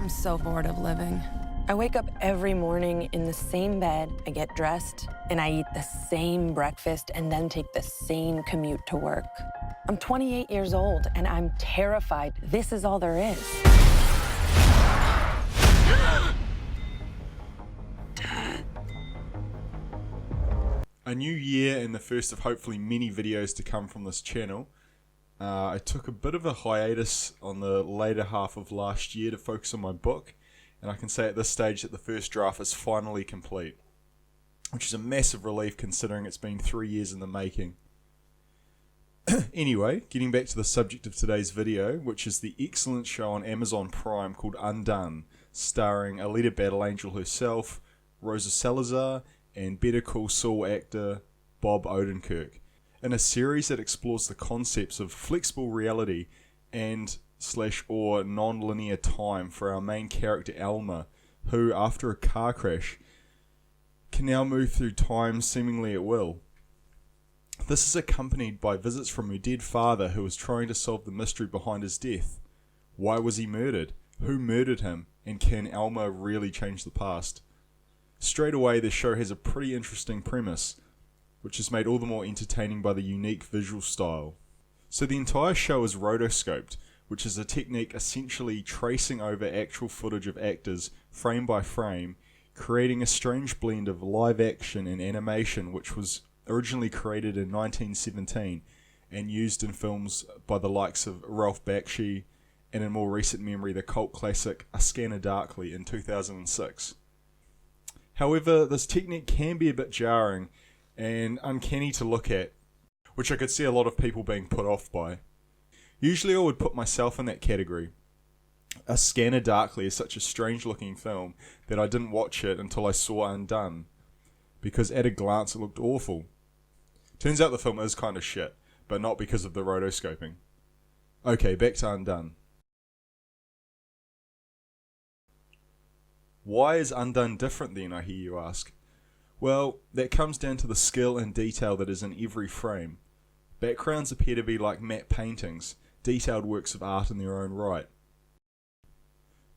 I'm so bored of living. I wake up every morning in the same bed, I get dressed, and I eat the same breakfast and then take the same commute to work. I'm 28 years old, and I'm terrified this is all there is. A new year and the first of hopefully many videos to come from this channel. I took a bit of a hiatus on the later half of last year to focus on my book, and I can say at this stage that the first draft is finally complete, which is a massive relief considering it's been 3 years in the making. Anyway, getting back to the subject of today's video, which is the excellent show on Amazon Prime called Undone, starring Alita Battle Angel herself, Rosa Salazar, and Better Call Saul actor Bob Odenkirk, in a series that explores the concepts of flexible reality and or non-linear time for our main character Alma, who, after a car crash, can now move through time seemingly at will. This is accompanied by visits from her dead father, who is trying to solve the mystery behind his death. Why was he murdered? Who murdered him? And can Alma really change the past? Straight away, the show has a pretty interesting premise, which is made all the more entertaining by the unique visual style. So the entire show is rotoscoped, which is a technique essentially tracing over actual footage of actors frame by frame, creating a strange blend of live action and animation, which was originally created in 1917 and used in films by the likes of Ralph Bakshi, and in more recent memory the cult classic A Scanner Darkly in 2006. However, this technique can be a bit jarring and uncanny to look at, which I could see a lot of people being put off by. Usually I would put myself in that category. A Scanner Darkly is such a strange looking film that I didn't watch it until I saw Undone, because at a glance it looked awful. Turns out the film is kind of shit, but not because of the rotoscoping. Okay, back to Undone. Why is Undone different then, I hear you ask? Well, that comes down to the skill and detail that is in every frame. Backgrounds appear to be like matte paintings, detailed works of art in their own right.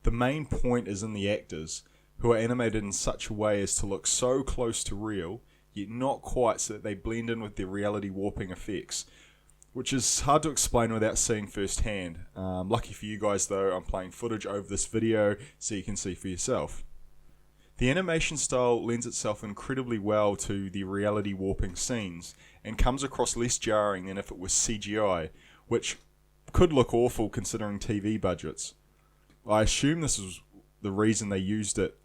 The main point is in the actors, who are animated in such a way as to look so close to real, yet not quite so that they blend in with their reality warping effects, which is hard to explain without seeing firsthand. Lucky for you guys though, I'm playing footage over this video so you can see for yourself. The animation style lends itself incredibly well to the reality warping scenes, and comes across less jarring than if it was CGI, which could look awful considering TV budgets. I assume this is the reason they used it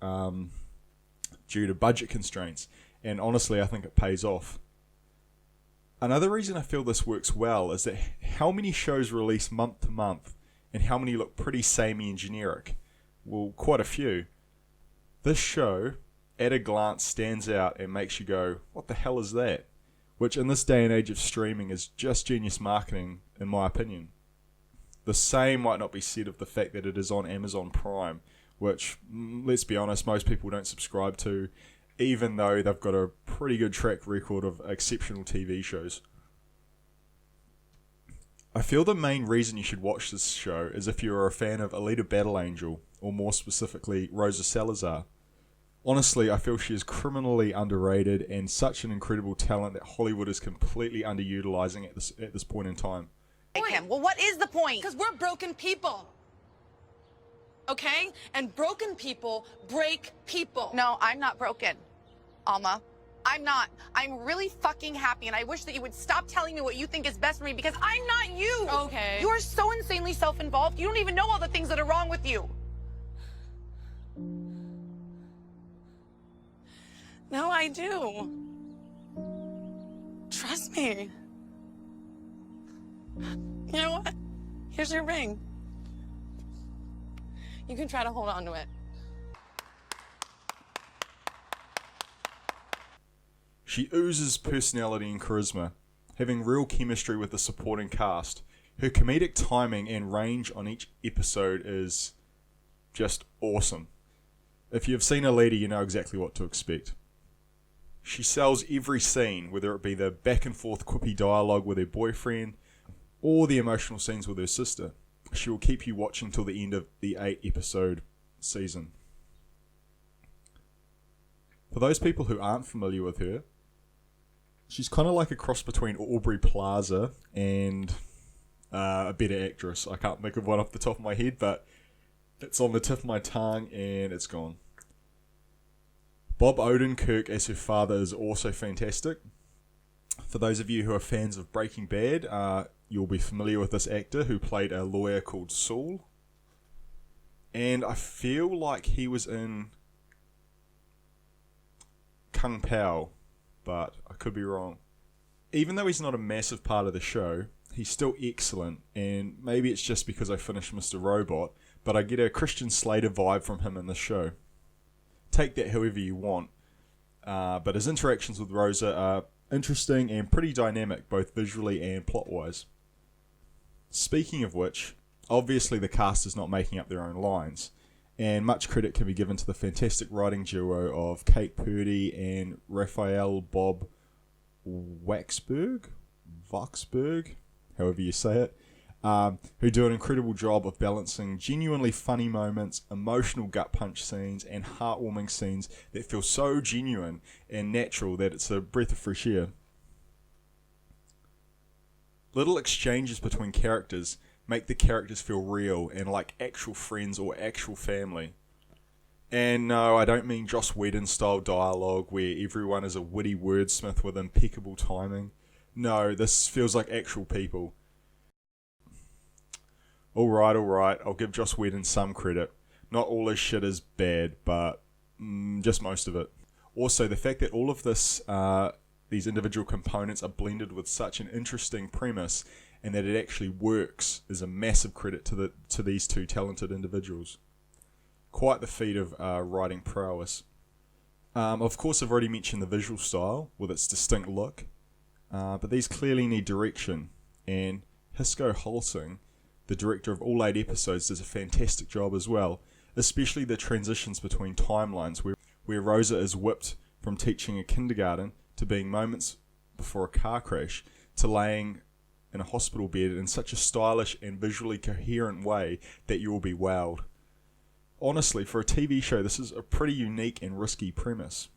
due to budget constraints, and honestly I think it pays off. Another reason I feel this works well is that how many shows release month to month and how many look pretty samey and generic? Well, quite a few. This show, at a glance, stands out and makes you go, what the hell is that? Which in this day and age of streaming is just genius marketing, in my opinion. The same might not be said of the fact that it is on Amazon Prime, which, let's be honest, most people don't subscribe to, even though they've got a pretty good track record of exceptional TV shows. I feel the main reason you should watch this show is if you are a fan of Alita Battle Angel, or more specifically, Rosa Salazar. Honestly, I feel she is criminally underrated and such an incredible talent that Hollywood is completely underutilizing at this point in time. Well, what is the point? Because we're broken people. Okay? And broken people break people. No, I'm not broken, Alma. I'm not. I'm really fucking happy, and I wish that you would stop telling me what you think is best for me, because I'm not you. Okay. You are so insanely self-involved. You don't even know all the things that are wrong with you. No, I do. Trust me. You know what? Here's your ring. You can try to hold on to it. She oozes personality and charisma, having real chemistry with the supporting cast. Her comedic timing and range on each episode is just awesome. If you've seen Alita, you know exactly what to expect. She sells every scene, whether it be the back and forth quippy dialogue with her boyfriend, or the emotional scenes with her sister. She will keep you watching till the end of the 8-episode season. For those people who aren't familiar with her, she's kind of like a cross between Aubrey Plaza and a better actress. I can't think of one off the top of my head, but it's on the tip of my tongue and it's gone. Bob Odenkirk as her father is also fantastic. For those of you who are fans of Breaking Bad, you'll be familiar with this actor who played a lawyer called Saul. And I feel like he was in Kung Pao, but I could be wrong. Even though he's not a massive part of the show, he's still excellent, and maybe it's just because I finished Mr. Robot, but I get a Christian Slater vibe from him in this show. Take that however you want, but his interactions with Rosa are interesting and pretty dynamic, both visually and plot-wise. Speaking of which, obviously the cast is not making up their own lines, and much credit can be given to the fantastic writing duo of Kate Purdy and Raphael Bob Waksberg, however you say it, who do an incredible job of balancing genuinely funny moments, emotional gut punch scenes, and heartwarming scenes that feel so genuine and natural that it's a breath of fresh air. Little exchanges between characters make the characters feel real and like actual friends or actual family. And no, I don't mean Joss Whedon style dialogue where everyone is a witty wordsmith with impeccable timing. No, this feels like actual people. Alright, I'll give Joss Whedon some credit. Not all his shit is bad, but just most of it. Also, the fact that all of these individual components are blended with such an interesting premise and that it actually works is a massive credit to these two talented individuals. Quite the feat of writing prowess. Of course, I've already mentioned the visual style with its distinct look, but these clearly need direction, and Hisko Holsing, the director of all 8 episodes, does a fantastic job as well, especially the transitions between timelines where Rosa is whipped from teaching a kindergarten to being moments before a car crash to laying in a hospital bed in such a stylish and visually coherent way that you will be wowed. Honestly, for a TV show, this is a pretty unique and risky premise.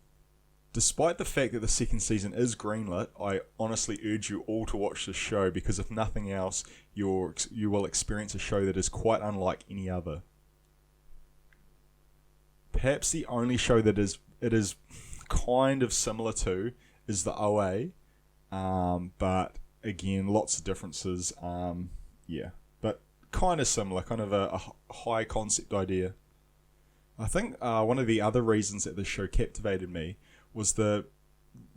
Despite the fact that the second season is greenlit, I honestly urge you all to watch this show because if nothing else, you will experience a show that is quite unlike any other. Perhaps the only show that it is kind of similar to is the OA, but again, lots of differences, but kind of similar, kind of a high concept idea. I think one of the other reasons that this show captivated me was the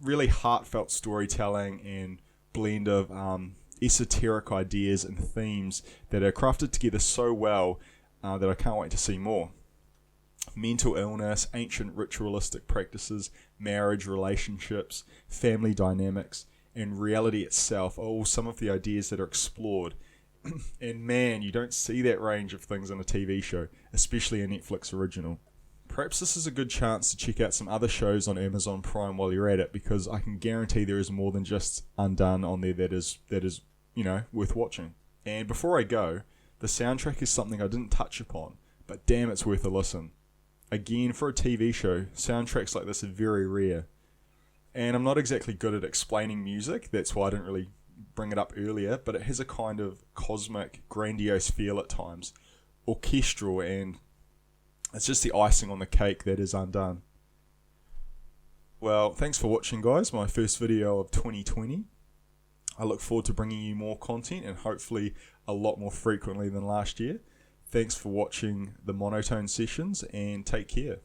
really heartfelt storytelling and blend of esoteric ideas and themes that are crafted together so well that I can't wait to see more. Mental illness, ancient ritualistic practices, marriage, relationships, family dynamics, and reality itself are all some of the ideas that are explored. And man, you don't see that range of things in a TV show, especially a Netflix original. Perhaps this is a good chance to check out some other shows on Amazon Prime while you're at it, because I can guarantee there is more than just Undone on there that is worth watching. And before I go, the soundtrack is something I didn't touch upon, but damn, it's worth a listen. Again, for a TV show, soundtracks like this are very rare. And I'm not exactly good at explaining music, that's why I didn't really bring it up earlier, but it has a kind of cosmic, grandiose feel at times, orchestral, and it's just the icing on the cake that is Undone. Well, thanks for watching, guys, my first video of 2020. I look forward to bringing you more content and hopefully a lot more frequently than last year. Thanks for watching the monotone sessions and take care.